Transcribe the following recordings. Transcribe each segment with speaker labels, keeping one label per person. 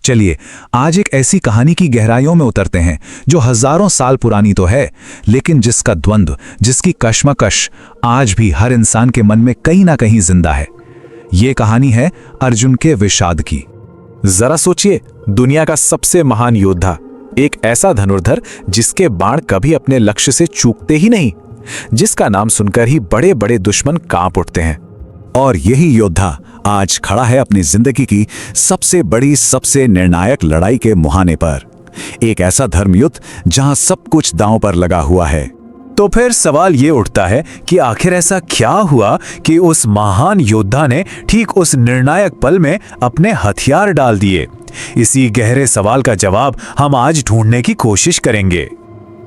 Speaker 1: चलिए आज एक ऐसी कहानी की गहराइयों में उतरते हैं जो हजारों साल पुरानी तो है, लेकिन जिसका द्वंद्व, जिसकी कश्मकश आज भी हर इंसान के मन में कहीं ना कहीं जिंदा है। ये कहानी है अर्जुन के विषाद की।
Speaker 2: जरा सोचिए, दुनिया का सबसे महान योद्धा, एक ऐसा धनुर्धर जिसके बाण कभी अपने लक्ष्य से चूकते ही नहीं, जिसका नाम सुनकर ही बड़े बड़े दुश्मन कांप उठते हैं।
Speaker 3: और यही योद्धा आज खड़ा है अपनी जिंदगी की सबसे बड़ी, सबसे निर्णायक लड़ाई के मुहाने पर। एक ऐसा धर्मयुद्ध जहां सब कुछ दांव पर लगा हुआ है।
Speaker 2: तो फिर सवाल ये उठता है कि आखिर ऐसा क्या हुआ कि उस महान योद्धा ने ठीक उस निर्णायक पल में अपने हथियार डाल दिए। इसी गहरे सवाल का जवाब हम आज ढूंढने की कोशिश करेंगे।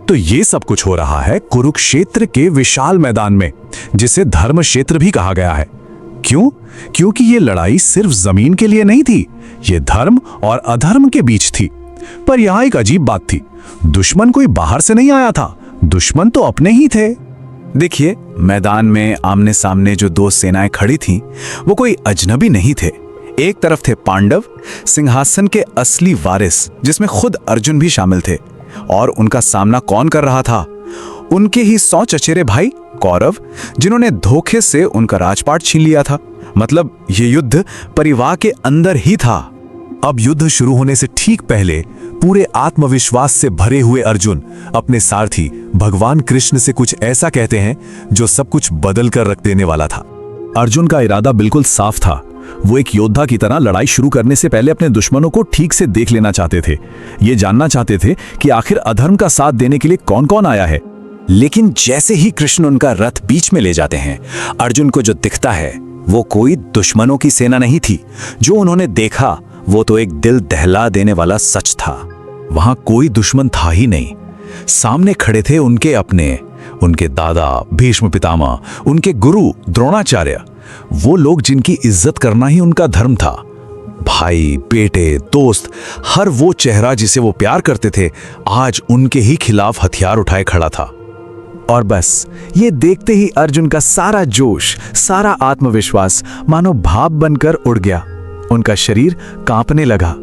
Speaker 3: तो ये सब कुछ हो रहा है कुरुक्षेत्र के विशाल मैदान में, जिसे धर्म क्षेत्र भी कहा गया है। क्यों? क्योंकि ये लड़ाई सिर्फ जमीन के लिए नहीं थी, ये धर्म और अधर्म के बीच थी। पर यहां एक अजीब बात थी, दुश्मन कोई बाहर से नहीं आया था, दुश्मन तो अपने ही थे।
Speaker 2: देखिए, मैदान में आमने सामने जो दो सेनाएं खड़ी थीं, वो कोई अजनबी नहीं थे। एक तरफ थे पांडव, सिंहासन के असली वारिस, जिसमें खुद अर्जुन भी शामिल थे। और उनका सामना कौन कर रहा था? उनके ही 100 चचेरे भाई कौरव, जिन्होंने धोखे से उनका राजपाट छीन लिया था। मतलब ये युद्ध परिवार के अंदर ही था।
Speaker 3: अब युद्ध शुरू होने से ठीक पहले पूरे आत्मविश्वास से भरे हुए अर्जुन अपने सारथी भगवान कृष्ण से कुछ ऐसा कहते हैं जो सब कुछ बदल कर रख देने वाला था। अर्जुन का इरादा बिल्कुल साफ था। वो एक योद्धा की तरह लड़ाई शुरू करने से पहले अपने दुश्मनों को ठीक से देख लेना चाहते थे। ये जानना चाहते थे कि आखिर अधर्म का साथ देने के लिए कौन कौन आया है।
Speaker 2: लेकिन जैसे ही कृष्ण उनका रथ बीच में ले जाते हैं, अर्जुन को जो दिखता है वो कोई दुश्मनों की सेना नहीं थी। जो उन्होंने देखा वो तो एक दिल दहला देने वाला सच था।
Speaker 3: वहां कोई दुश्मन था ही नहीं। सामने खड़े थे उनके अपने, उनके दादा भीष्म पितामह, उनके गुरु द्रोणाचार्य, वो लोग जिनकी इज्जत करना ही उनका धर्म था। भाई, बेटे, दोस्त, हर वो चेहरा जिसे वो प्यार करते थे, आज उनके ही खिलाफ हथियार उठाए खड़ा था।
Speaker 2: और बस ये देखते ही अर्जुन का सारा जोश, सारा आत्मविश्वास मानो भाप बनकर उड़ गया। उनका शरीर कांपने लगा।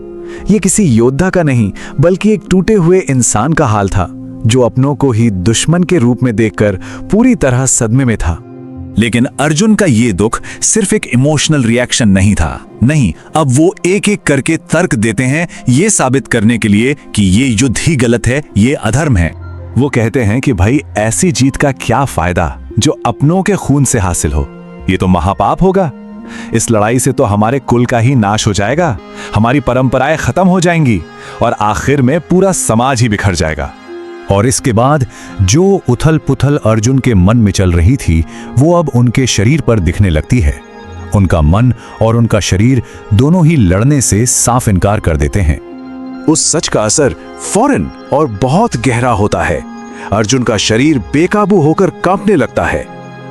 Speaker 2: ये किसी योद्धा का नहीं, बल्कि एक टूटे हुए इंसान का हाल था, जो अपनों को ही दुश्मन के रूप में देखकर पूरी तरह सदमे में था।
Speaker 3: लेकिन अर्जुन का ये दुख सिर्फ एक इमोशनल रिएक्शन नहीं था। नहीं, अब वो एक एक करके तर्क देते हैं, ये साबित करने के लिए कि ये युद्ध ही गलत है, ये अधर्म है।
Speaker 2: वो कहते हैं कि भाई, ऐसी जीत का क्या फायदा जो अपनों के खून से हासिल हो? ये तो महापाप होगा। इस लड़ाई से तो हमारे कुल का ही नाश हो जाएगा, हमारी परंपराएं खत्म हो जाएंगी और आखिर में पूरा समाज ही बिखर जाएगा।
Speaker 3: और इसके बाद जो उथल पुथल अर्जुन के मन में चल रही थी, वो अब उनके शरीर पर दिखने लगती है। उनका मन और उनका शरीर दोनों ही लड़ने से साफ इनकार कर देते हैं।
Speaker 2: उस सच का असर फौरन और बहुत गहरा होता है। अर्जुन का शरीर बेकाबू होकर कांपने लगता है।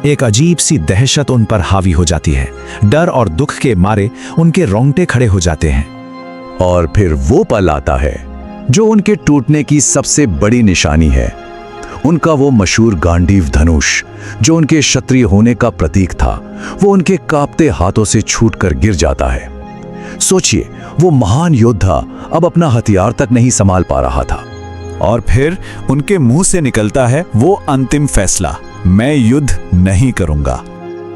Speaker 1: एक अजीब सी दहशत उन पर हावी हो जाती है। डर और दुख के मारे उनके रोंगटे खड़े हो जाते हैं।
Speaker 3: और फिर वो पल आता है जो उनके टूटने की सबसे बड़ी निशानी है। उनका वो मशहूर गांडीव धनुष, जो उनके क्षत्रिय होने का प्रतीक था, वो उनके कांपते हाथों से छूटकर गिर जाता है। सोचिए, वो महान योद्धा अब अपना हथियार तक नहीं संभाल पा रहा था।
Speaker 2: और फिर उनके मुंह से निकलता है वो अंतिम फैसला, मैं युद्ध नहीं करूंगा।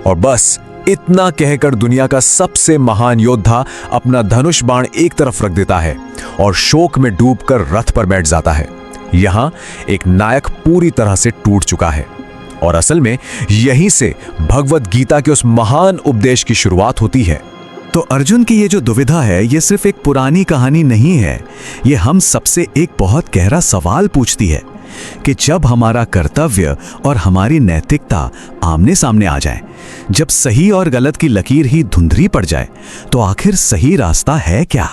Speaker 2: और बस इतना कहकर दुनिया का सबसे महान योद्धा अपना धनुष बाण एक तरफ रख देता है और शोक में डूबकर रथ पर बैठ जाता है। यहां एक नायक पूरी तरह से टूट चुका है। और असल में यहीं से भगवद गीता के उस महान उपदेश की शुरुआत होती है।
Speaker 3: तो अर्जुन की ये जो दुविधा है, ये सिर्फ एक पुरानी कहानी नहीं है, ये हम सबसे एक बहुत गहरा सवाल पूछती है कि जब हमारा कर्तव्य और हमारी नैतिकता आमने सामने आ जाए, जब सही और गलत की लकीर ही धुंधली पड़ जाए, तो आखिर सही रास्ता है क्या?